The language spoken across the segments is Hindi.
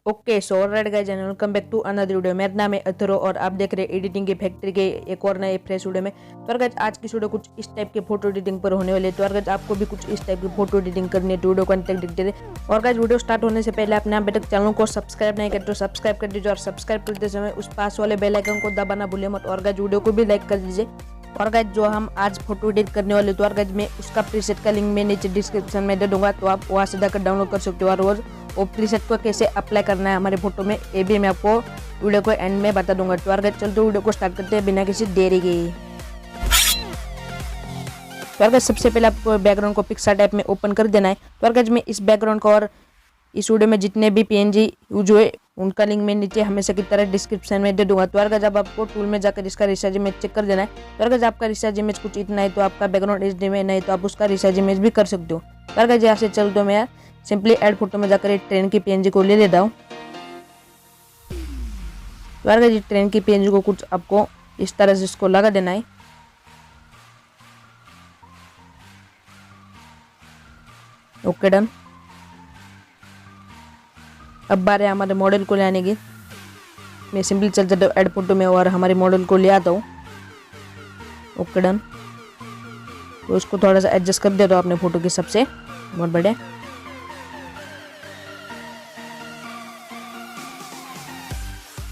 Okay so alright guys and welcome back to another video. मेरा नाम है अथरो और आप देख रहे हैं एडिटिंग की फैक्ट्री के एक और नए फ्रेश वीडियो में। तो गाइस आज की वीडियो कुछ इस टाइप के फोटो एडिटिंग पर होने वाले है। तो गाइस आपको भी कुछ इस टाइप की फोटो एडिटिंग करनी है तो वीडियो को अंत तक देखते रहिए। और गाइस वीडियो स्टार्ट होने से पहले आपने अभी तक चैनल को सब्सक्राइब नहीं किया तो सब्सक्राइब कर दीजिए और सब्सक्राइब करते समय उस पास वाले बेल आइकन को दबाना भूलिए मत। और गाइस वीडियो को भी लाइक कर दीजिए। और गाइस जो हम आज फोटो एडिट करने वाले तो गाइस मैं उसका प्रीसेट का लिंक मैं नीचे डिस्क्रिप्शन में दे दूंगा, तो आप वहां से जाकर डाउनलोड कर सकते हो। और रोज वो प्रीसेट को कैसे अप्लाई करना है हमारे फोटो में ये भी मैं आपको वीडियो को एंड में बता दूंगा। तो गाइस चलते वीडियो को स्टार्ट करते हैं बिना किसी देरी के। तो गाइस सबसे पहले आपको बैकग्राउंड को पिक्सार्ट ऐप में ओपन कर देना है। तो गाइस मैं इस बैकग्राउंड को और इस वीडियो में जितने भी पीएनजी यूज हुए उनका लिंक मैं नीचे हमेशा की तरह डिस्क्रिप्शन में दे दूंगा। तो गाइस जब आपको टूल में जाकर इसका रिसाइज इमेज चेक कर देना है। तो गाइस आपका रिसाइज इमेज कुछ इतना है तो आपका बैकग्राउंड एचडी में नहीं तो आप उसका रिसाइज इमेज भी कर सकते हो। तो गाइस यहाँ से चल तो मैं सिंपली ऐड फोटो में जाकर एक ट्रेन की पीएनजी को ले लेता हूँ। तो गाइस ट्रेन की पीएनजी को कुछ आपको इस तरह से इसको लगा देना है। Okay done. अब बार है हमारे मॉडल को ले आने की। मैं सिंपली चल जाता हूँ ऐड फोटो में और हमारे मॉडल को ले आता हूँ। Okay done. तो इसको थोड़ा सा एडजस्ट कर देता हूँ अपने फोटो के हिसाब से। बहुत बढ़िया।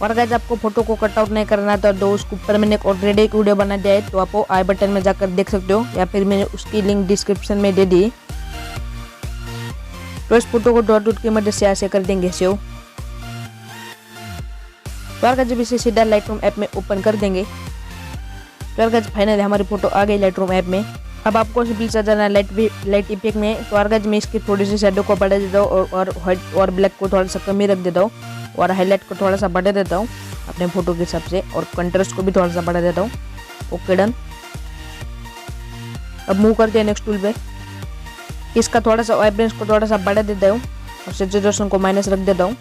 और गाइस आपको फोटो को कट आउट नहीं करना तो उसके ऊपर मैंने ऑलरेडी एक वीडियो बना दिया है तो आप आई बटन में जाकर देख सकते हो या फिर मैंने उसकी लिंक डिस्क्रिप्शन में दे दी। तो इस फोटो को डॉट डॉट की मदद से ऐसे कर देंगे सेव। तो गाइस जब इसे सीधा लाइटरूम ऐप में ओपन कर देंगे तो गाइस फाइनली हमारी फोटो आ गई लाइटरूम ऐप में। अब आपको सिंपली से जाना लाइट इफेक्ट में। तो गाइस मैं इसकी थोड़ी सी शैडो को बढ़ा देता हूँ और व्हाइट और ब्लैक को थोड़ा सा कम ही रख देता हूँ और हाईलाइट को थोड़ा सा बढ़ा देता हूँ अपने फोटो के हिसाब से और कंट्रास्ट को भी थोड़ा सा बढ़ा देता हूँ। Okay done. अब मूव करते हैं नेक्स्ट टूल पे। इसका थोड़ा सा वाइब्रेंस को थोड़ा सा बढ़ा देता हूँ और सैचुरेशन को माइनस रख देता हूँ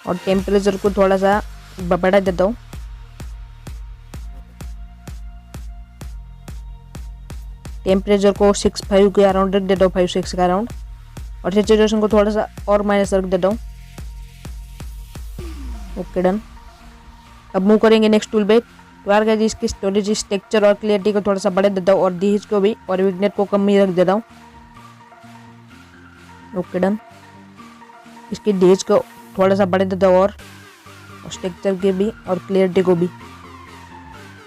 और टेम्परेचर को थोड़ा सा बढ़ा देता हूँ। टेम्परेचर को 6.5 के अराउंड रख देता हूँ, 5-6 के अराउंड। और सैचुरेशन को थोड़ा सा और माइनस रख देता हूँ। Okay done. अब मूव करेंगे नेक्स्ट टूल पे। तो यार गाइस इसकी स्टोरेज टेक्सचर और क्लियरिटी को थोड़ा सा बढ़ा देता हूँ और डीएच को भी और विग्नेट को कम ही रख देता हूँ। Okay done. इसकी डीएच को थोड़ा सा बढ़ा देता हूँ और टेक्सचर के भी और क्लियरिटी को भी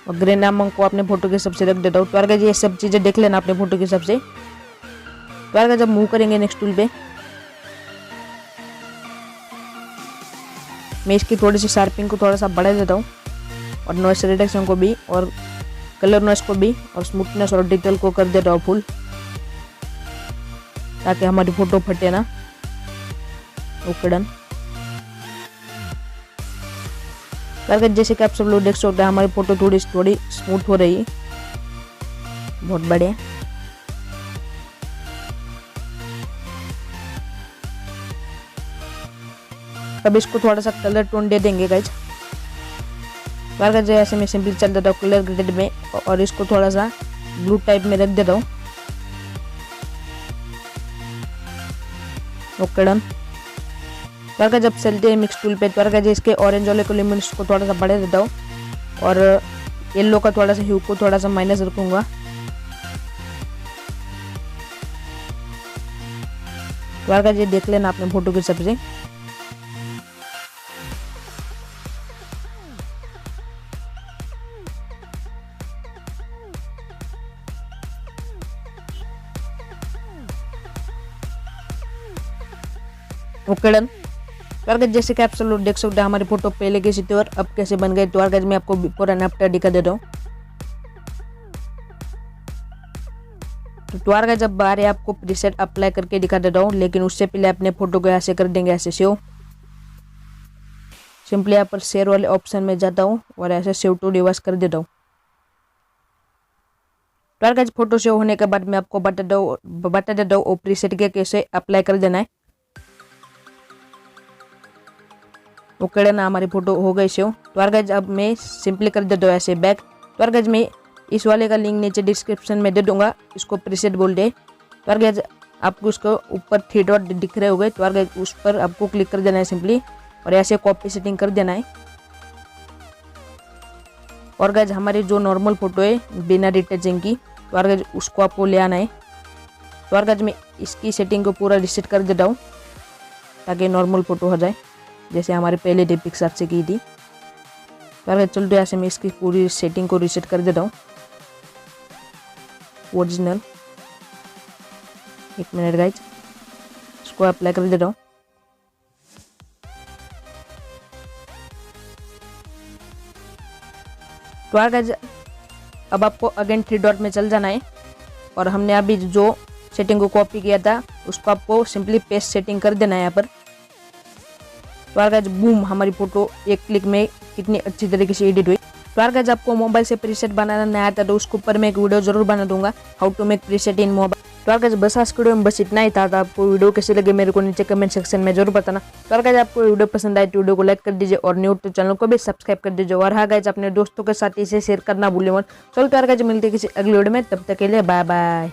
और ग्रे नामक को अपने फोटो के हिसाब से रख देता हूँ। तो यार गाइस ये सब चीज़ें देख लेना अपने फोटो के हिसाब से। तो यार गाइस जब मूव करेंगे नेक्स्ट टूल पे मैं इसकी थोड़ी सी शार्पिंग को थोड़ा सा बढ़ा देता हूँ और नॉइस रिडक्शन को भी और कलर नॉइस को भी और स्मूथनेस और डिटेल को कर देता हूँ फुल ताकि हमारी फोटो फटे ना। Okay done. करके जैसे कि आप सब लोग देख सकते हैं हमारी फोटो थोड़ी स्मूथ हो रही है। बहुत बढ़िया। अब इसको थोड़ा सा कलर टोन दे देंगे गाइज। जैसे मैं सिंपली चल देता हूँ कलर ग्रेडेड में और इसको थोड़ा सा ब्लू टाइप में रख देता हूँ। Okay done. जब चलते हैं मिक्स टूल पे तो इसके ऑरेंज वाले को लिमिट्स को थोड़ा सा बढ़ा देता हूँ और येलो का थोड़ा सा ह्यू को थोड़ा सा माइनस रखूंगा। तो ये देख लेना अपने फोटो के हिसाब से। Okay done. तो जैसे कि आप सब लोग देख सकते हैं हमारी फोटो पहले कैसी थी और अब कैसे बन गई। तो मैं आपको बिफोर एंड आफ्टर दिखा देता हूँ। तो जब बाहर आपको प्रीसेट अप्लाई करके दिखा देता हूँ लेकिन उससे पहले अपने फोटो को ऐसे कर देंगे ऐसे सेव। सिंपली यहाँ पर शेयर वाले ऑप्शन में जाता हूँ और ऐसे सेव टू डिवाइस कर देता हूँ। तो फोटो सेव होने के बाद मैं आपको बता देता हूँ प्रीसेट के कैसे अप्लाई कर देना है। Okay done. हमारी फोटो हो गई सेव। तो अब मैं सिंपली कर देता हूँ ऐसे बैक। तो मैं इस वाले का लिंक नीचे डिस्क्रिप्शन में दे दूंगा, इसको प्रीसेट बोल दे। तो आपको उसको ऊपर 3 डॉट दिख रहे होंगे, तो यार गाइज उस पर आपको क्लिक कर देना है सिंपली, और ऐसे कॉपी सेटिंग कर देना है। और गाइज हमारी जो नॉर्मल फोटो है बिना रिटचिंग की, तो यार गाइज उसको आपको ले आना है। तो यार गाइज मैं इसकी सेटिंग को पूरा रिसेट कर देता हूँ ताकि नॉर्मल फोटो हो जाए, जैसे हमारे पहले डे पिक्सआर्ट से की थी। तो यार गाइज चलते यहाँ से मैं इसकी पूरी सेटिंग को रिसेट कर देता हूँ ओरिजिनल। 1 मिनट गाइज, इसको अप्लाई कर देता हूँ। तो यार गाइज अब आपको अगेन 3 डॉट में चल जाना है, और हमने अभी जो सेटिंग को कॉपी किया था उसको आपको सिंपली पेस्ट सेटिंग कर देना है यहाँ पर। तो यार गाइज बूम, हमारी फोटो एक क्लिक में कितनी अच्छी तरीके से एडिट हुई। तो यार गाइज आपको मोबाइल से प्रीसेट बनाना नहीं आता तो उसके ऊपर मैं एक वीडियो जरूर बना दूंगा, how to make preset in mobile. तो यार गाइज बस आज वीडियो में बस इतना ही था। तो आपको वीडियो कैसे लगे मेरे को नीचे कमेंट सेक्शन में जरूर बताना। तो यार गाइज आपको वीडियो पसंद आए तो वीडियो को लाइक कर दीजिए, और न्यू तो चैनल को भी सब्सक्राइब कर दीजिए। और हाँ गाइज अपने दोस्तों के साथ इसे शेयर करना भूले मत। चलो तो यार गाइज मिलते हैं किसी अगले वीडियो में, तब तक के लिए बाय बाय।